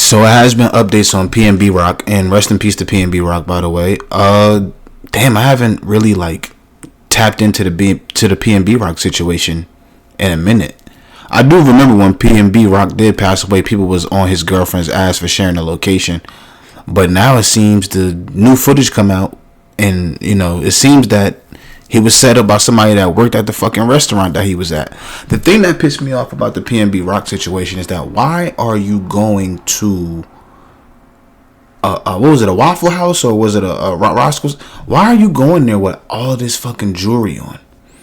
So it has been updates on PNB Rock, and rest in peace to PNB Rock, by the way. Damn, I haven't really like tapped into the PNB Rock situation in a minute. I do remember when PNB Rock did pass away, people was on his girlfriend's ass for sharing the location. But now it seems the new footage come out, and it seems that he was set up by somebody that worked at the fucking restaurant that he was at. The thing that pissed me off about the PNB Rock situation is that why are you going to what was it, a Waffle House, or was it a Roscoe's? Why are you going there with all this fucking jewelry on?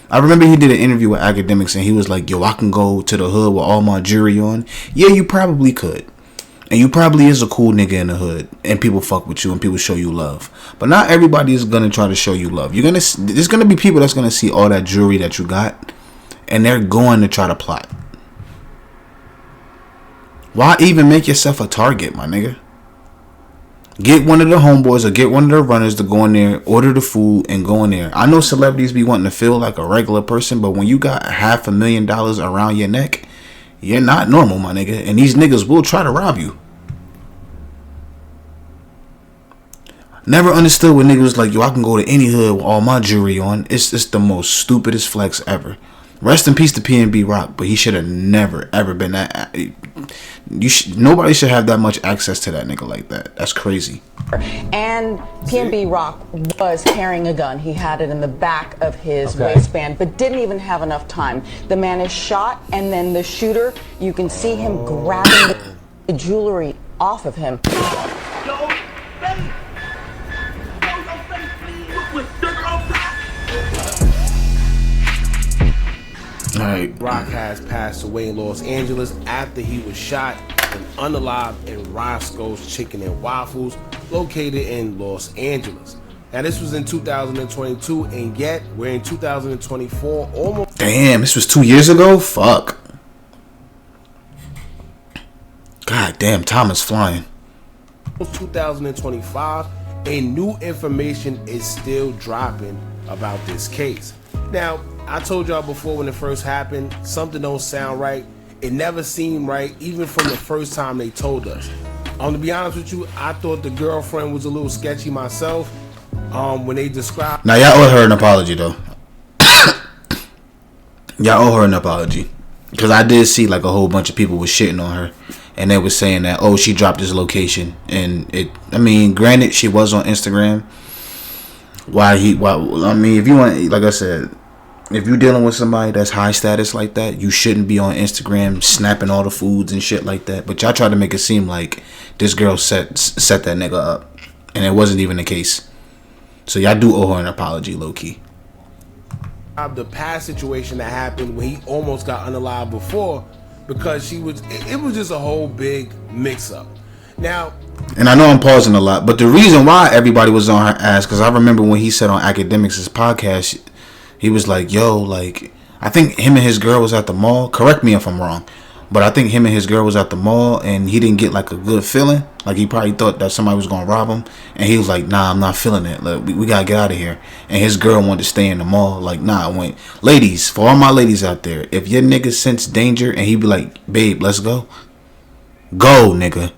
I remember he did an interview with Academics and he was like, yo, I can go to the hood with all my jewelry on. Yeah, you probably could. And you probably is a cool nigga in the hood, and people fuck with you and people show you love. But not everybody is gonna try to show you love. There's gonna be people that's gonna see all that jewelry that you got, and they're going to try to plot. Why even make yourself a target, my nigga? Get one of the homeboys or get one of the runners to go in there, order the food, and go in there. I know celebrities be wanting to feel like a regular person, but when you got $500,000 around your neck, you're not normal, my nigga. And these niggas will try to rob you. Never understood when niggas was like, yo, I can go to any hood with all my jewelry on. It's the most stupidest flex ever. Rest in peace to PNB Rock, but he should have never, ever been that. Nobody should have that much access to that nigga like that. That's crazy. And PNB Rock was carrying a gun. He had it in the back of his waistband, but didn't even have enough time. The man is shot, and then the shooter, you can see him grabbing the jewelry off of him. Right. Rock has passed away in Los Angeles after he was shot and unalived in Roscoe's Chicken and Waffles, located in Los Angeles. Now, this was in 2022, and yet we're in 2024. Almost. Damn, this was 2 years ago? Fuck. God damn, time is flying. 2025, and new information is still dropping about this case. Now, I told y'all before when it first happened, something don't sound right. It never seemed right, even from the first time they told us. To be honest with you, I thought the girlfriend was a little sketchy myself. When they described. Now y'all owe her an apology though. Y'all owe her an apology, because I did see like a whole bunch of people was shitting on her, and they was saying that she dropped his location, and granted she was on Instagram. If you want, like I said, if you're dealing with somebody that's high status like that, you shouldn't be on Instagram snapping all the foods and shit like that. But y'all try to make it seem like this girl set that nigga up, and it wasn't even the case. So y'all do owe her an apology, low key. The past situation that happened when he almost got unalived before, because it was just a whole big mix up. Now, and I know I'm pausing a lot, but the reason why everybody was on her ass, because I remember when he said on Academics' podcast, he was like, yo, like, I think him and his girl was at the mall. Correct me if I'm wrong, but I think him and his girl was at the mall, and he didn't get like a good feeling. Like, he probably thought that somebody was gonna rob him, and he was like, nah, I'm not feeling it. Like, we gotta get out of here. And his girl wanted to stay in the mall. Like, nah, I went. Ladies, for all my ladies out there, if your nigga sense danger and he be like, babe, let's go. Go, nigga.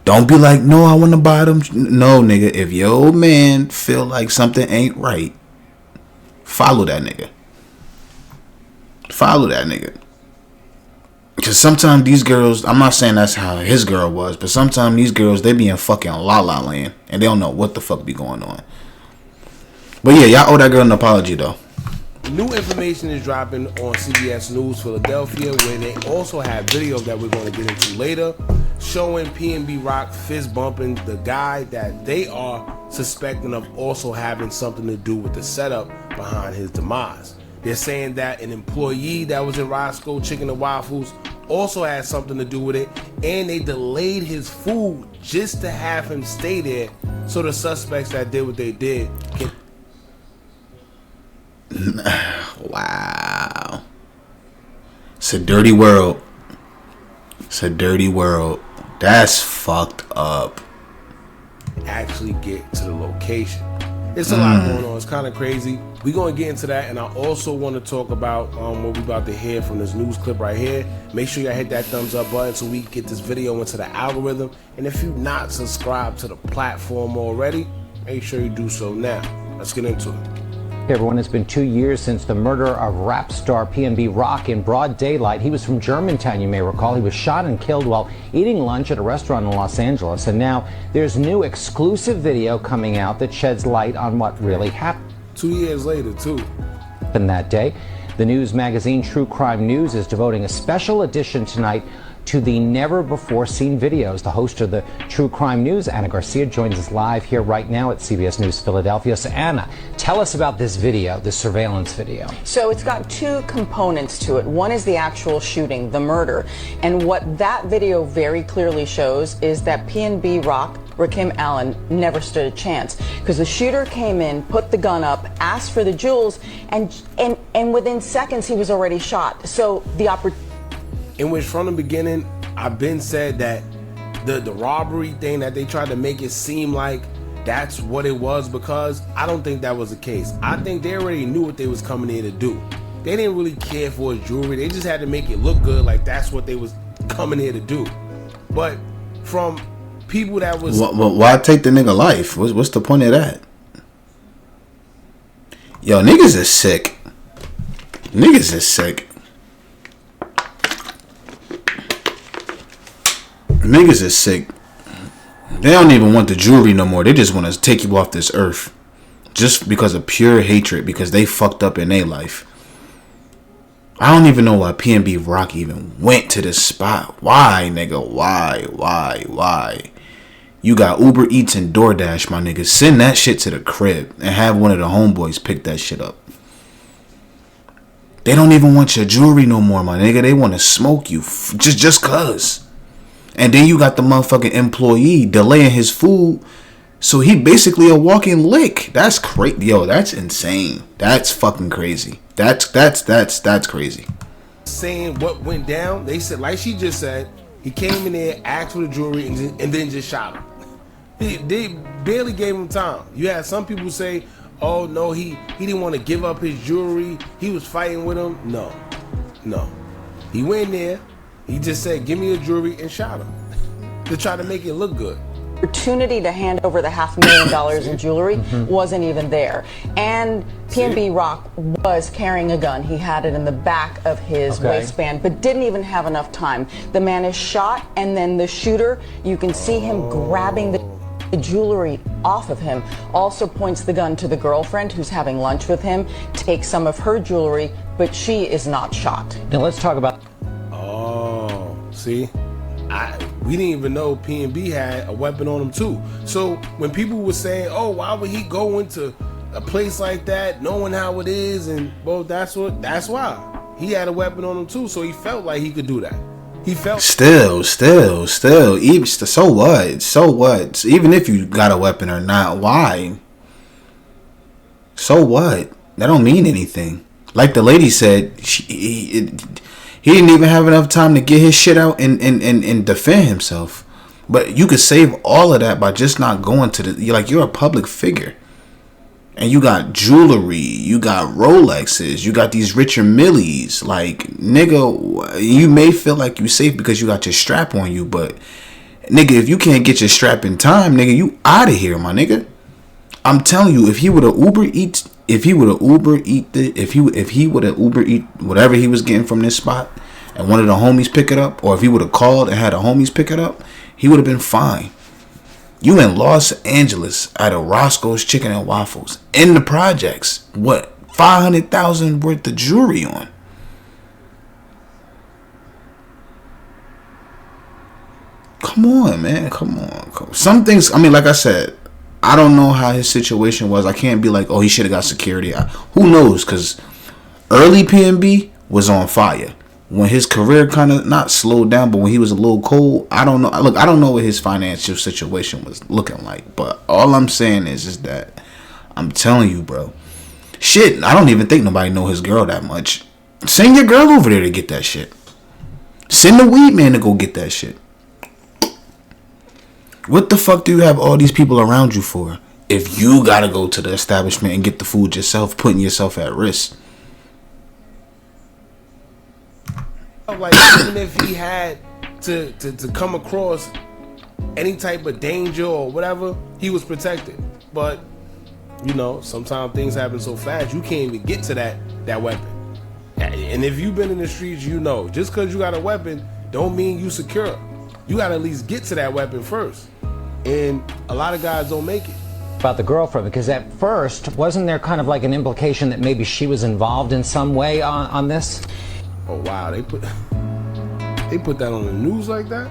Don't be like, no, I want to buy them. No, nigga. If your old man feel like something ain't right, follow that nigga. Follow that nigga. Because sometimes these girls, I'm not saying that's how his girl was, but sometimes these girls, they be in fucking La La Land, and they don't know what the fuck be going on. But yeah, y'all owe that girl an apology, though. New information is dropping on CBS News Philadelphia, where they also have video that we're going to get into later, showing PNB Rock fist bumping the guy that they are suspecting of also having something to do with the setup behind his demise. They're saying that an employee that was in Roscoe Chicken and Waffles also had something to do with it, and they delayed his food just to have him stay there so the suspects that did what they did can. Wow. It's a dirty world. It's a dirty world. That's fucked up. Actually get to the location. It's a lot going on. It's kind of crazy. We're going to get into that, and I also want to talk about what we're about to hear from this news clip right here. Make sure y'all hit that thumbs up button so we can get this video into the algorithm. And if you're not subscribed to the platform already, make sure you do so now. Let's get into it. Hey everyone, it's been 2 years since the murder of rap star PNB Rock in broad daylight. He was from Germantown, you may recall. He was shot and killed while eating lunch at a restaurant in Los Angeles. And now there's new exclusive video coming out that sheds light on what really happened. 2 years later, too. That day, the news magazine True Crime News is devoting a special edition tonight to the never-before-seen videos. The host of the True Crime News, Anna Garcia, joins us live here right now at CBS News Philadelphia. So Anna, tell us about this video, this surveillance video. So it's got two components to it. One is the actual shooting, the murder. And what that video very clearly shows is that PNB Rock, Rakim Allen, never stood a chance, because the shooter came in, put the gun up, asked for the jewels, and within seconds he was already shot. So the opportunity, in which from the beginning, I've been said that the robbery thing, that they tried to make it seem like that's what it was, because I don't think that was the case. I think they already knew what they was coming here to do. They didn't really care for his jewelry. They just had to make it look good, like that's what they was coming here to do. But from people that was... Why take the nigga life? What's the point of that? Yo, niggas is sick. Niggas is sick. Niggas is sick. They don't even want the jewelry no more. They just want to take you off this earth. Just because of pure hatred. Because they fucked up in their life. I don't even know why PNB Rock even went to this spot. Why, nigga? Why? You got Uber Eats and DoorDash, my nigga. Send that shit to the crib. And have one of the homeboys pick that shit up. They don't even want your jewelry no more, my nigga. They want to smoke you. Just cuz. And then you got the motherfucking employee delaying his food. So he basically a walking lick. That's crazy. Yo, that's insane. That's fucking crazy. That's crazy. Saying what went down, they said, like she just said, he came in there, asked for the jewelry, and then just shot him. They barely gave him time. You had some people say, oh no, he didn't want to give up his jewelry. He was fighting with him. No. He went in there. He just said, give me your jewelry, and shot him to try to make it look good. Opportunity to hand over the $500,000 in jewelry wasn't even there. And PNB Rock was carrying a gun. He had it in the back of his waistband, but didn't even have enough time. The man is shot, and then the shooter, you can see him grabbing the jewelry off of him. Also points the gun to the girlfriend who's having lunch with him, takes some of her jewelry, but she is not shot. Now let's talk about... Oh, see? We didn't even know PNB had a weapon on him too. So when people were saying, oh, why would he go into a place like that knowing how it is? And well, that's why. He had a weapon on him too, so he felt like he could do that. He felt... Still. Even, so what? Even if you got a weapon or not, why? So what? That don't mean anything. Like the lady said, he didn't even have enough time to get his shit out and defend himself. But you could save all of that by just not going to the... You're a public figure. And you got jewelry. You got Rolexes. You got these Richard Millies. Like, nigga, you may feel like you safe because you got your strap on you. But, nigga, if you can't get your strap in time, nigga, you out of here, my nigga. I'm telling you, if he would have Uber Eat whatever he was getting from this spot and one of the homies pick it up, or if he would have called and had the homies pick it up, he would have been fine. You in Los Angeles at a Roscoe's Chicken and Waffles in the projects. What? $500,000 worth of jewelry on. Come on, man. Come on. Some things, I mean, like I said, I don't know how his situation was. I can't be like, oh, he should have got security. Who knows? Because early PNB was on fire. When his career kind of not slowed down, but when he was a little cold, I don't know. Look, I don't know what his financial situation was looking like. But all I'm saying is that I'm telling you, bro. Shit, I don't even think nobody know his girl that much. Send your girl over there to get that shit. Send the weed man to go get that shit. What the fuck do you have all these people around you for? if you gotta go to the establishment and get the food yourself, putting yourself at risk. Like, even if he had to come across any type of danger or whatever, he was protected. But you know, sometimes things happen so fast you can't even get to that weapon. And if you've been in the streets, you know, just because you got a weapon don't mean you secure. You got to at least get to that weapon first. And a lot of guys don't make it. About the girlfriend, because at first, wasn't there kind of like an implication that maybe she was involved in some way on this? Oh wow, they put that on the news like that?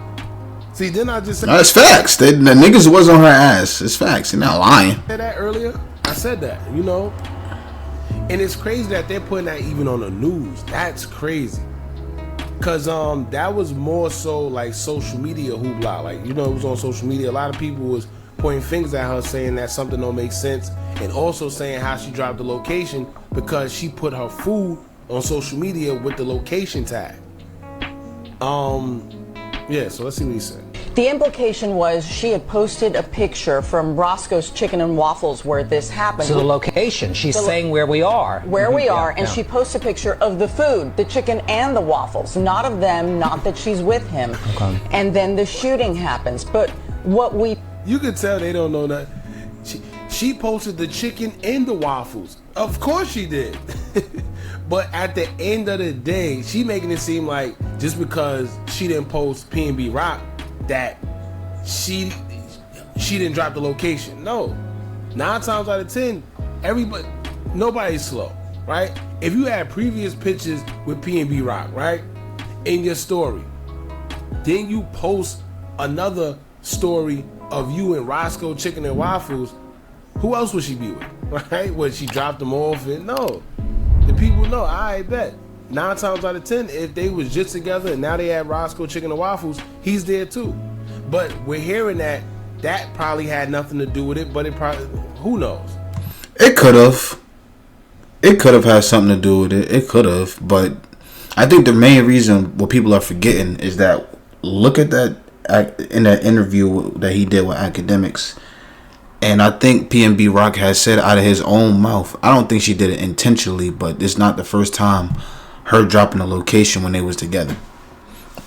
See, then I just said no, it's facts. The niggas was on her ass. It's facts. You're not lying. I said that earlier. I said that, you know. And it's crazy that they're putting that even on the news. That's crazy. Cause that was more so like social media hoopla. Like, you know, it was on social media. A lot of people was pointing fingers at her, saying that something don't make sense, and also saying how she dropped the location because she put her food on social media with the location tag. Yeah, so let's see what he said. The implication was she had posted a picture from Roscoe's Chicken and Waffles where this happened. So the location, she's saying where we are. Where we are, and she posts a picture of the food, the chicken and the waffles, not of them, not that she's with him. Okay. And then the shooting happens. But what we... You can tell they don't know that. She posted the chicken and the waffles. Of course she did. But at the end of the day, she making it seem like just because she didn't post PNB Rock, that she didn't drop the location. No. 9 times out of 10, nobody's slow, right? If you had previous pictures with PNB Rock, right, in your story, then you post another story of you and Roscoe Chicken and Waffles, who else would she be with, right? Would she drop them off? And no. The people know, I bet. 9 times out of 10, if they was just together and now they had Roscoe Chicken and Waffles, he's there too. But we're hearing that probably had nothing to do with it, but it probably, who knows? It could have. It could have had something to do with it. It could have. But I think the main reason what people are forgetting is that, look at that in that interview that he did with Academics. And I think PNB Rock has said out of his own mouth, I don't think she did it intentionally, but it's not the first time her dropping the location when they was together.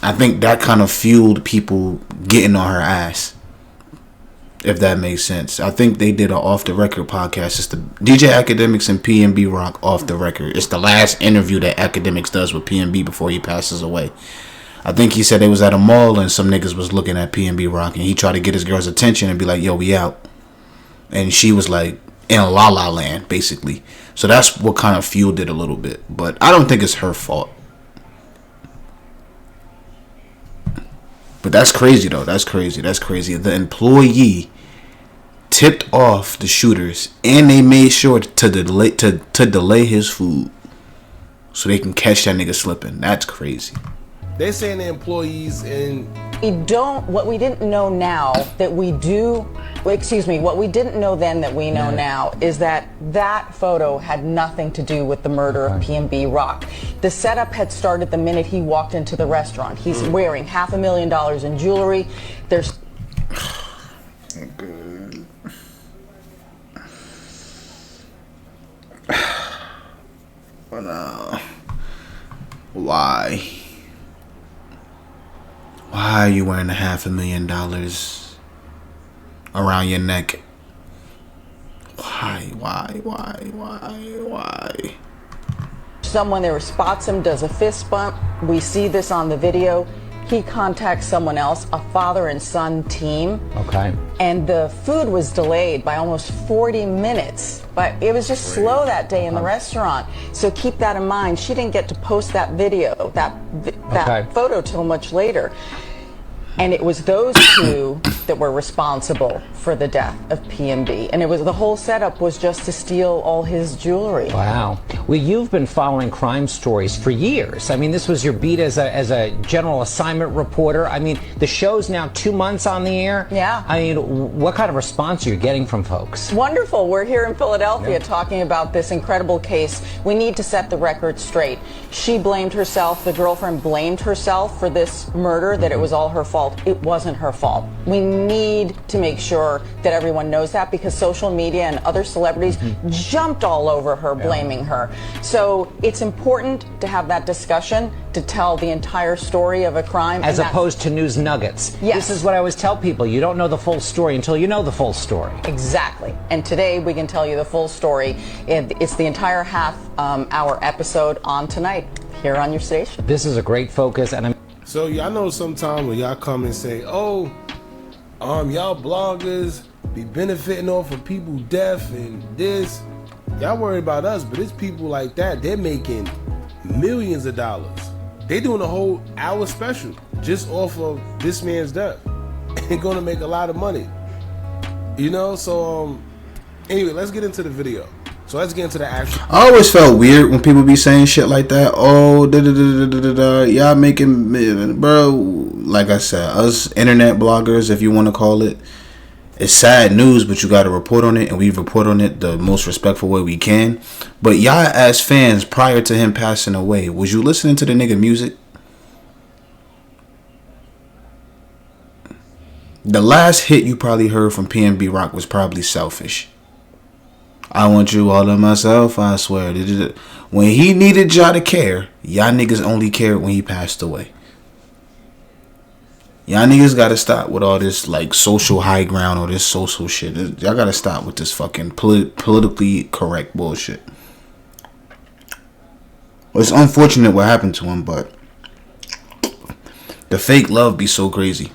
I think that kind of fueled people getting on her ass, if that makes sense. I think they did an off the record podcast. It's the DJ Academics and PNB Rock off the record. It's the last interview that Academics does with PNB before he passes away. I think he said they was at a mall and some niggas was looking at PNB Rock, and he tried to get his girl's attention and be like, yo, we out. And she was like in La La Land, basically. So that's what kind of fueled it a little bit. But I don't think it's her fault. But that's crazy, though. That's crazy. That's crazy. The employee tipped off the shooters, and they made sure to delay his food so they can catch that nigga slipping. That's crazy. They're saying the employees in... What we didn't know now that we do, what we didn't know then that we know now is that that photo had nothing to do with the murder of PNB Rock. The setup had started the minute he walked into the restaurant. He's wearing $500,000 in jewelry. There's... Why? Why are you wearing $500,000 around your neck? Why? Someone there spots him, does a fist bump. We see this on the video. He contacts someone else, a father and son team. Okay. And the food was delayed by almost 40 minutes. But it was just slow that day in the restaurant. So keep that in mind. She didn't get to post that video, that photo till much later. And it was those two that were responsible for the death of PNB. And it was, the whole setup was just to steal all his jewelry. Wow. Well, you've been following crime stories for years. I mean, this was your beat as a general assignment reporter. I mean, the show's now 2 months on the air. Yeah. I mean, what kind of response are you getting from folks? Wonderful. We're here in Philadelphia talking about this incredible case. We need to set the record straight. She blamed herself, the girlfriend blamed herself for this murder, that it was all her fault. It wasn't her fault. We need to make sure sure that everyone knows that, because social media and other celebrities jumped all over her, blaming her. So it's important to have that discussion, to tell the entire story of a crime. As opposed to news nuggets. Yes. This is what I always tell people. You don't know the full story until you know the full story. Exactly. And today we can tell you the full story. It's the entire half-hour episode on tonight here on your station. This is a great focus, and So y'all know sometimes when y'all come and say, oh, y'all bloggers be benefiting off of people death and this, y'all worry about us, but it's people like that, they're making millions of dollars. They doing a whole hour special just off of this man's death and gonna make a lot of money. You know, so anyway, let's get into the video. So let's get into the action. I always felt weird when people be saying shit like that. Oh, y'all making, bro. Like I said, us internet bloggers, if you want to call it, it's sad news, but you got to report on it, and we report on it the most respectful way we can. But y'all, as fans, prior to him passing away, was you listening to the nigga music? The last hit you probably heard from PNB Rock was probably Selfish. I want you all to myself, I swear. When he needed y'all to care, y'all niggas only cared when he passed away. Y'all niggas gotta stop with all this like social high ground or this social shit. Y'all gotta stop with this fucking politically correct bullshit. Well, it's unfortunate what happened to him, but the fake love be so crazy.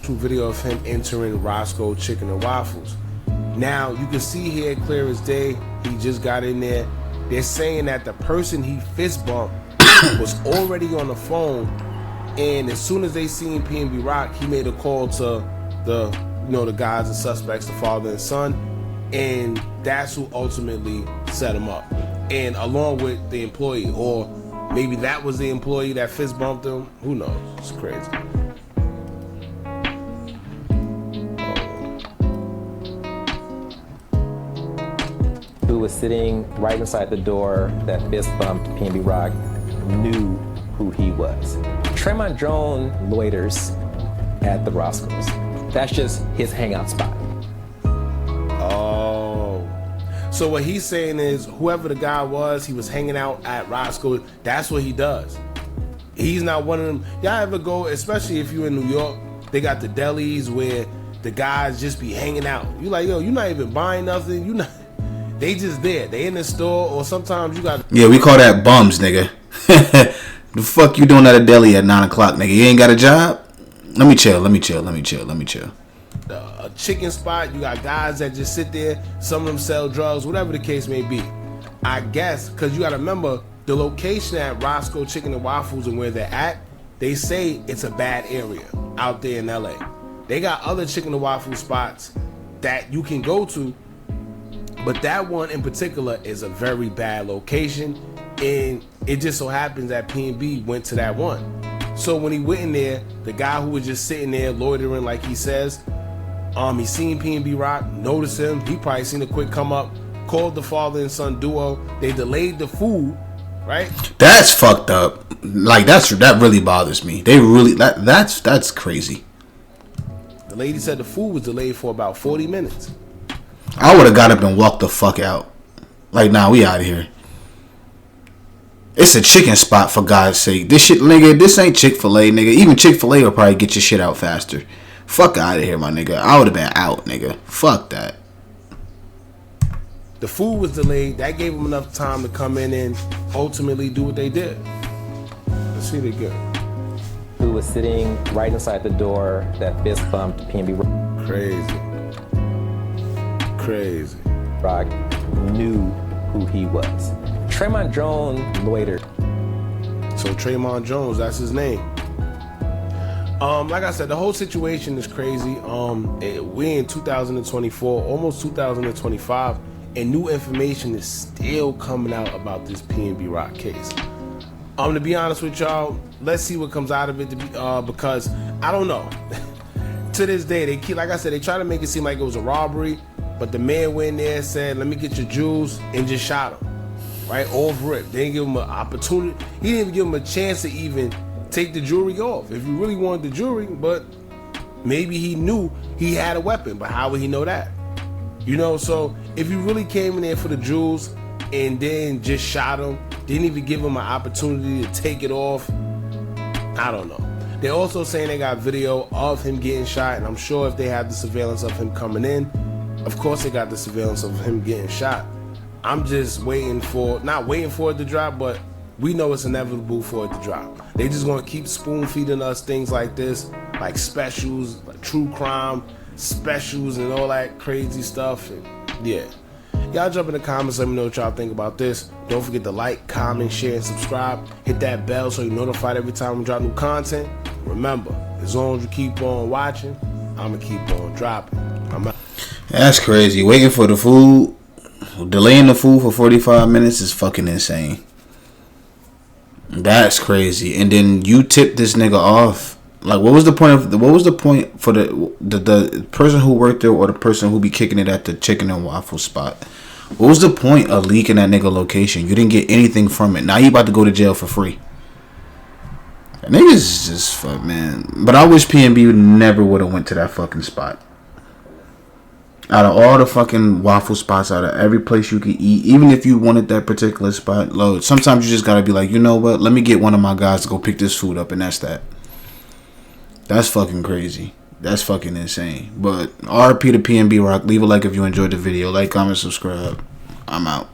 Video of him entering Roscoe Chicken and Waffles. Now you can see here clear as day, he just got in there. They're saying that the person he fist bumped was already on the phone, and as soon as they seen PNB Rock, he made a call to the the guys and suspects, the father and son, and that's who ultimately set him up, and along with the employee, or maybe that was the employee that fist bumped him. Who knows? It's crazy. Who was sitting right inside the door that fist bumped PNB Rock knew who he was. Tremont Jones loiters at the Roscoe's. That's just his hangout spot. Oh. So what he's saying is whoever the guy was, he was hanging out at Roscoe. That's what he does. He's not one of them. Y'all ever go, especially if you're in New York, they got the delis where the guys just be hanging out. You like, yo, you're not even buying nothing. You not. They just there. They in the store, or sometimes you got. Yeah, we call that bums, nigga. The fuck you doing at a deli at 9 o'clock, nigga? You ain't got a job? Let me chill. A chicken spot. You got guys that just sit there. Some of them sell drugs, whatever the case may be. I guess because you got to remember the location at Roscoe Chicken and Waffles and where they're at. They say it's a bad area out there in LA. They got other chicken and waffle spots that you can go to. But that one in particular is a very bad location, and it just so happens that PNB went to that one. So when he went in there, the guy who was just sitting there loitering like he says, he seen PNB Rock, noticed him, he probably seen a quick come up, called the father and son duo, they delayed the food, right? That's fucked up. Like that really bothers me. They really that's crazy. The lady said the food was delayed for about 40 minutes. I would have got up and walked the fuck out. Like, nah, we out of here. It's a chicken spot, for God's sake. This shit, nigga, this ain't Chick-fil-A, nigga. Even Chick-fil-A will probably get your shit out faster. Fuck out of here, my nigga. I would have been out, nigga. Fuck that. The food was delayed. That gave them enough time to come in and ultimately do what they did. Let's see what they get. Who was sitting right inside the door that fist bumped PNB Rock. Crazy. Rock knew who he was. Tremont Jones loitered. So Tremont Jones, that's his name. Like I said, the whole situation is crazy. We're in 2024, almost 2025, and new information is still coming out about this PNB Rock case. To be honest with y'all, let's see what comes out of it. Because I don't know. To this day, they keep, like I said, they try to make it seem like it was a robbery. But the man went in there and said, let me get your jewels, and just shot him. Right? Off rip. They didn't give him an opportunity. He didn't even give him a chance to even take the jewelry off. If you really wanted the jewelry, but Maybe he knew he had a weapon, but how would he know that? You know, so if you really came in there for the jewels and then just shot him, didn't even give him an opportunity to take it off, I don't know. They're also saying they got video of him getting shot, and I'm sure if they have the surveillance of him coming in, of course they got the surveillance of him getting shot. I'm just waiting for, not waiting for it to drop, but we know it's inevitable for it to drop. They just gonna keep spoon feeding us things like this, like specials, like true crime specials and all that crazy stuff. And yeah, y'all jump in the comments, let me know what y'all think about this. Don't forget to like, comment, share, and subscribe. Hit that bell so you're notified every time we drop new content. Remember, as long as you keep on watching, I'ma keep on dropping. I'm out. That's crazy. Waiting for the food, delaying the food for 45 minutes is fucking insane. That's crazy. And then you tip this nigga off. Like, what was the point for the person who worked there or the person who be kicking it at the chicken and waffle spot? What was the point of leaking that nigga location? You didn't get anything from it. Now you about to go to jail for free. That nigga's just fuck, man. But I wish PNB never would have went to that fucking spot. Out of all the fucking waffle spots, out of every place you could eat, even if you wanted that particular spot, load. Sometimes you just gotta be like, you know what? Let me get one of my guys to go pick this food up, and that's that. That's fucking crazy. That's fucking insane. But RP to PNB Rock. Leave a like if you enjoyed the video. Like, comment, subscribe. I'm out.